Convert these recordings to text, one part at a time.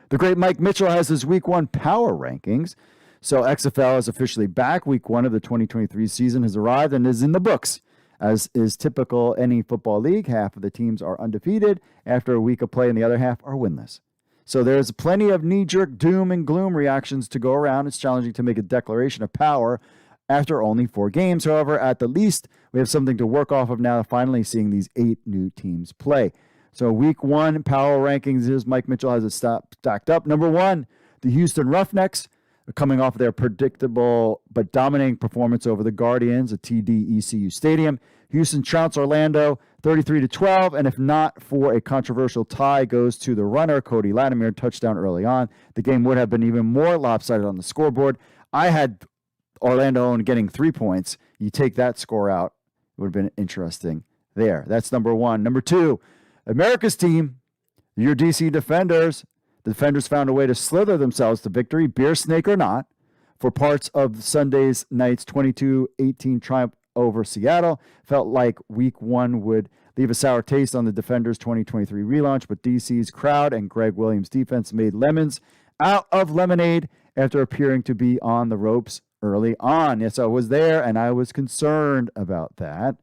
The great Mike Mitchell has his Week 1 power rankings. So XFL is officially back. Week 1 of the 2023 season has arrived and is in the books. As is typical any football league, half of the teams are undefeated after a week of play and the other half are winless. So there's plenty of knee-jerk doom and gloom reactions to go around. It's challenging to make a declaration of power after only 4 games. However, at the least, we have something to work off of now, finally seeing these 8 new teams play. So Week 1 power rankings is Mike Mitchell has it stacked up. Number 1, the Houston Roughnecks, coming off their predictable but dominating performance over the Guardians at TD-ECU Stadium. Houston trounced Orlando 33-12, and if not for a controversial tie, goes to the runner, Cody Latimer, touchdown early on. The game would have been even more lopsided on the scoreboard. I had Orlando getting 3 points. You take that score out, it would have been interesting there. That's number 1. Number 2, America's team, your DC Defenders. The Defenders found a way to slither themselves to victory, beer snake or not, for parts of Sunday's night's 22-18 triumph over Seattle. Felt like Week 1 would leave a sour taste on the Defenders' 2023 relaunch, but DC's crowd and Greg Williams' defense made lemons out of lemonade after appearing to be on the ropes early on. Yes, I was there, and I was concerned about that.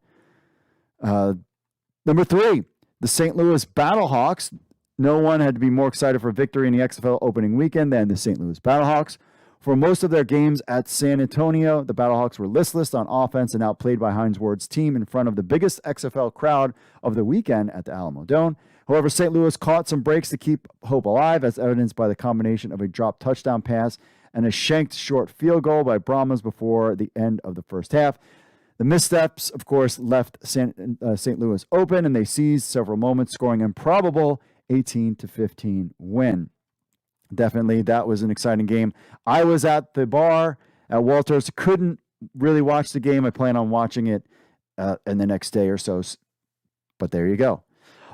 Number 3, the St. Louis Battlehawks. No one had to be more excited for victory in the XFL opening weekend than the St. Louis Battlehawks. For most of their games at San Antonio, the Battlehawks were listless on offense and outplayed by Hines Ward's team in front of the biggest XFL crowd of the weekend at the Alamo Dome. However, St. Louis caught some breaks to keep hope alive, as evidenced by the combination of a dropped touchdown pass and a shanked short field goal by Brahmas before the end of the first half. The missteps, of course, left St. Louis open, and they seized several moments, scoring improbable 18-15 win. Definitely, that was an exciting game. I was at the bar at Walters. Couldn't really watch the game. I plan on watching it in the next day or so. But there you go.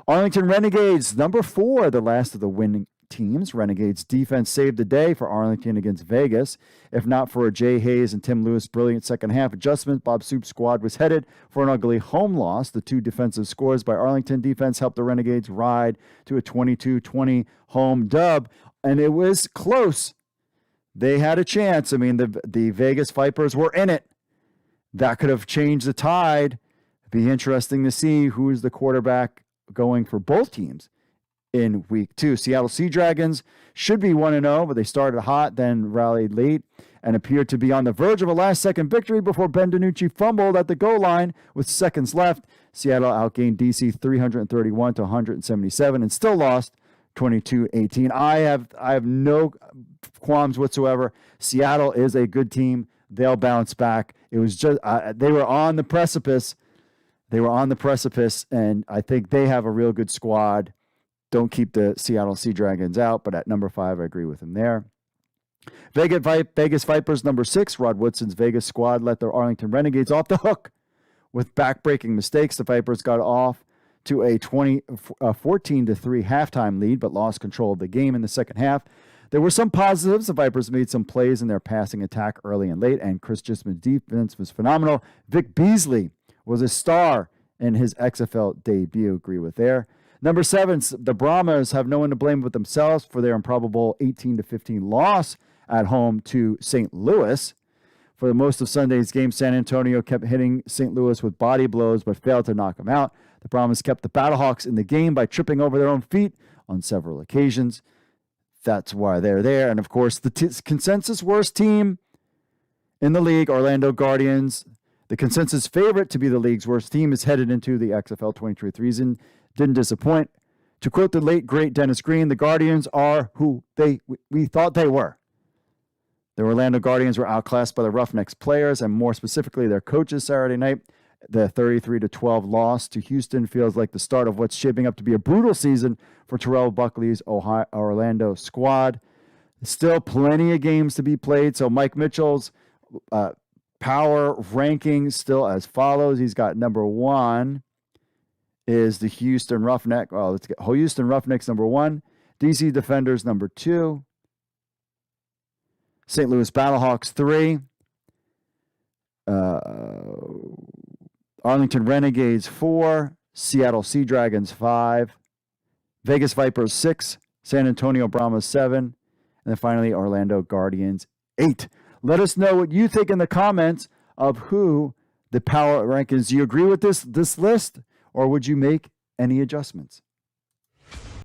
Arlington Renegades, number 4, the last of the winning teams. Renegades defense saved the day for Arlington against Vegas. If not for Jay Hayes and Tim Lewis' brilliant second half adjustment, Bob Soup's squad was headed for an ugly home loss. The 2 defensive scores by Arlington defense helped the Renegades ride to a 22-20 home dub, and it was close. They had a chance. I mean, the Vegas Vipers were in it. That could have changed the tide. It'd be interesting to see who is the quarterback going for both teams in Week 2. Seattle Sea Dragons should be 1-0, but they started hot, then rallied late, and appeared to be on the verge of a last-second victory before Ben DiNucci fumbled at the goal line with seconds left. Seattle outgained DC 331-177 and still lost 22-18. I have no qualms whatsoever. Seattle is a good team. They'll bounce back. It was just they were on the precipice. And I think they have a real good squad. Don't keep the Seattle Sea Dragons out, but at number 5, I agree with him there. Vegas Vipers, number 6. Rod Woodson's Vegas squad let the Arlington Renegades off the hook with back-breaking mistakes. The Vipers got off to a 14-3 halftime lead, but lost control of the game in the second half. There were some positives. The Vipers made some plays in their passing attack early and late, and Chris Gisman's defense was phenomenal. Vic Beasley was a star in his XFL debut. Agree with there. Number 7, the Brahmas have no one to blame but themselves for their improbable 18-15 loss at home to St. Louis. For the most of Sunday's game, San Antonio kept hitting St. Louis with body blows but failed to knock them out. The Brahmas kept the Battlehawks in the game by tripping over their own feet on several occasions. That's why they're there. And, of course, the consensus worst team in the league, Orlando Guardians, the consensus favorite to be the league's worst team, is headed into the XFL 23 season. Didn't disappoint. To quote the late, great Dennis Green, the Guardians are who we thought they were. The Orlando Guardians were outclassed by the Roughnecks players, and more specifically their coaches Saturday night. The 33-12 loss to Houston feels like the start of what's shaping up to be a brutal season for Terrell Buckley's Orlando squad. Still plenty of games to be played, so Mike Mitchell's power ranking still as follows. He's got number 1 is the Houston Roughnecks. Well, let's get Houston Roughnecks number 1, DC Defenders number 2, St. Louis Battlehawks 3, Arlington Renegades 4, Seattle Sea Dragons 5, Vegas Vipers 6, San Antonio Brahmas 7, and then finally Orlando Guardians 8. Let us know what you think in the comments of who the power rankings. Do you agree with this list, or would you make any adjustments?